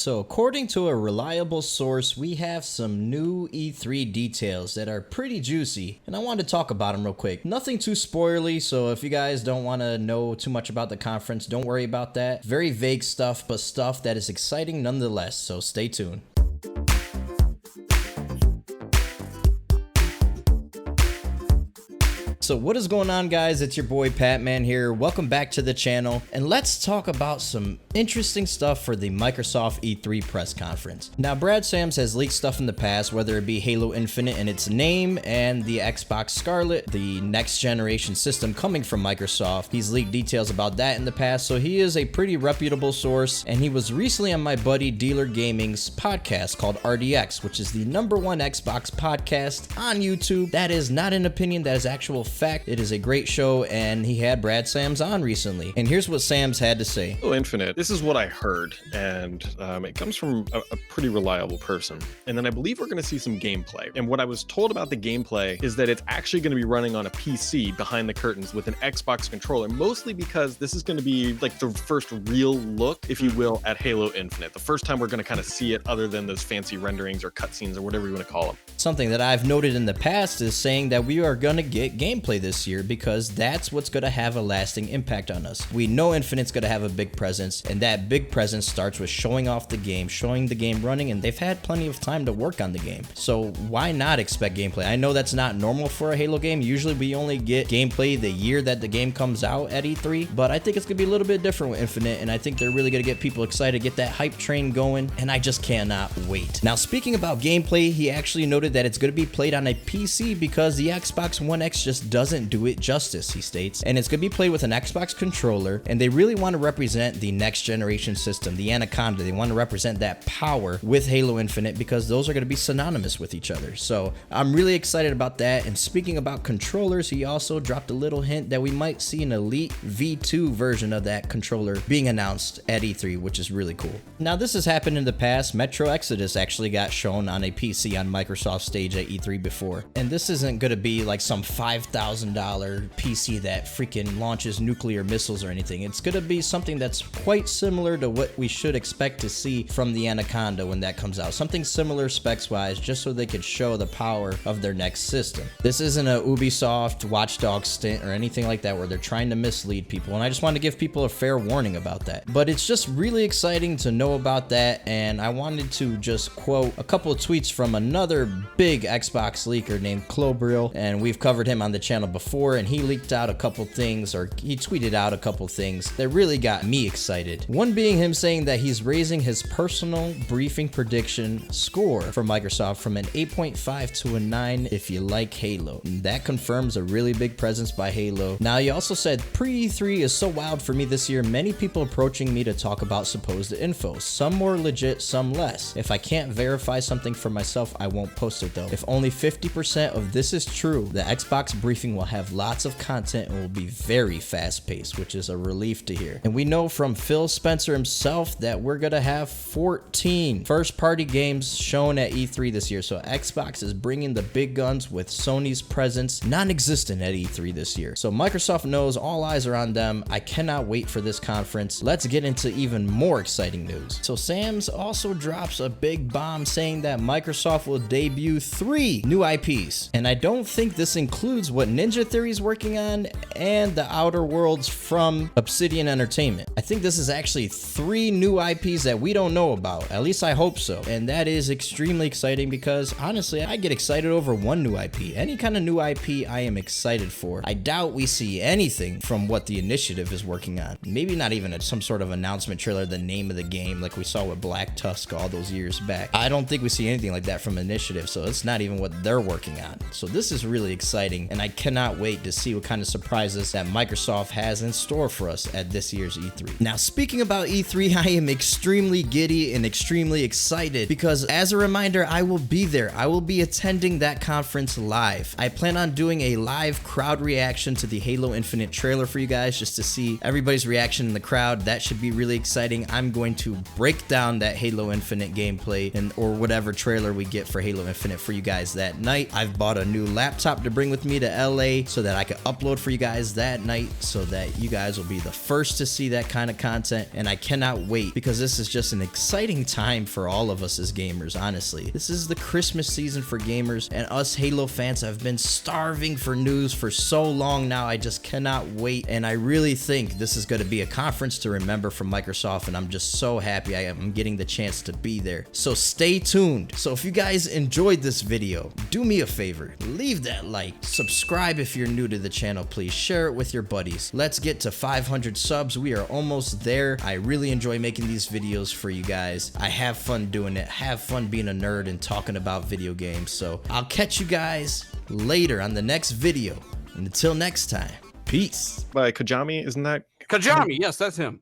So according to a reliable source, we have some new E3 details that are pretty juicy, and I wanted to talk about them real quick. Nothing too spoilery, so if you guys don't want to know too much about the conference, don't worry about that. Very vague stuff, but stuff that is exciting nonetheless, so stay tuned. So what is going on, guys? It's your boy Patman here. Welcome back to the channel, and let's talk about some interesting stuff for the Microsoft E3 press conference. Now, Brad Sams has leaked stuff in the past, whether it be Halo Infinite in its name and the Xbox Scarlet, the next generation system coming from Microsoft. He's leaked details about that in the past, so he is a pretty reputable source, and he was recently on my buddy Dealer Gaming's podcast called RDX, which is the #1 Xbox podcast on YouTube. That is not an opinion, that is actual fact. It is a great show, and he had Brad Sams on recently, and here's what Sams had to say. Halo Infinite, this is what I heard, and it comes from a pretty reliable person. And then I believe we're going to see some gameplay. And what I was told about the gameplay is that it's actually going to be running on a PC behind the curtains with an Xbox controller, mostly because this is going to be like the first real look, if you will, at Halo Infinite. The first time we're going to kind of see it other than those fancy renderings or cutscenes or whatever you want to call them. Something that I've noted in the past is saying that we are going to get gameplay this year because that's what's going to have a lasting impact on us. We know Infinite's going to have a big presence, and that big presence starts with showing off the game, showing the game running, and they've had plenty of time to work on the game. So why not expect gameplay? I know that's not normal for a Halo game. Usually we only get gameplay the year that the game comes out at E3, but I think it's going to be a little bit different with Infinite, and I think they're really going to get people excited, get that hype train going, and I just cannot wait. Now, speaking about gameplay, he actually noted that it's going to be played on a PC because the Xbox One X just doesn't do it justice, he states, and it's going to be played with an Xbox controller, and they really want to represent the next generation system, the Anaconda. They want to represent that power with Halo Infinite because those are going to be synonymous with each other. So I'm really excited about that. And speaking about controllers, he also dropped a little hint that we might see an Elite V2 version of that controller being announced at E3, which is really cool. Now, this has happened in the past. Metro Exodus actually got shown on a PC on Microsoft stage at E3 before, and this isn't going to be like some $5,000 PC that freaking launches nuclear missiles or anything. It's going to be something that's quite similar to what we should expect to see from the Anaconda when that comes out. Something similar specs wise, just so they could show the power of their next system. This isn't a Ubisoft Watch Dogs stint or anything like that where they're trying to mislead people, and I just want to give people a fair warning about that. But it's just really exciting to know about that, and I wanted to just quote a couple of tweets from another big Xbox leaker named Clobril, and we've covered him on the channel before, and he leaked out a couple things, or he tweeted out a couple things that really got me excited. One being him saying that he's raising his personal briefing prediction score for Microsoft from an 8.5 to a 9 if you like Halo. And that confirms a really big presence by Halo. Now, he also said, pre-E3 is so wild for me this year, many people approaching me to talk about supposed info. Some more legit, some less. If I can't verify something for myself, I won't post it though. If only 50% of this is true, the Xbox briefing will have lots of content and will be very fast-paced, which is a relief to hear. And we know from Phil Spencer himself that we're gonna have 14 first-party games shown at E3 this year. So Xbox is bringing the big guns with Sony's presence non-existent at E3 this year. So Microsoft knows all eyes are on them. I cannot wait for this conference. Let's get into even more exciting news. So Sams also drops a big bomb saying that Microsoft will debut 3 new IPs. And I don't think this includes what Ninja Theory is working on and the Outer Worlds from Obsidian Entertainment. I think this is actually 3 new IPs that we don't know about. At least I hope so. And that is extremely exciting because honestly, I get excited over one new IP. Any kind of new IP I am excited for. I doubt we see anything from what the Initiative is working on. Maybe not even some sort of announcement trailer, the name of the game like we saw with Black Tusk all those years back. I don't think we see anything like that from Initiative, so it's not even what they're working on. So this is really exciting, and I cannot wait to see what kind of surprises that Microsoft has in store for us at this year's E3. Now, speaking about E3, I am extremely giddy and extremely excited because, as a reminder, I will be there. I will be attending that conference live. I plan on doing a live crowd reaction to the Halo Infinite trailer for you guys just to see everybody's reaction in the crowd. That should be really exciting. I'm going to break down that Halo Infinite gameplay or whatever trailer we get for Halo Infinite for you guys that night. I've bought a new laptop to bring with me to LA so that I could upload for you guys that night so that you guys will be the first to see that kind of content. And I cannot wait because this is just an exciting time for all of us as gamers, honestly. This is the Christmas season for gamers, and us Halo fans have been starving for news for so long now. I just cannot wait, and I really think this is going to be a conference to remember from Microsoft, and I'm just so happy I am getting the chance to be there. So stay tuned. So if you guys enjoyed this video, do me a favor, leave that like, subscribe if you're new to the channel, please share it with your buddies. Let's get to 500 subs. We are almost there. I really enjoy making these videos for you guys. I have fun doing it, have fun being a nerd and talking about video games. So I'll catch you guys later on the next video, and until next time, peace. By Kajami, isn't that Kajami, yes, that's him.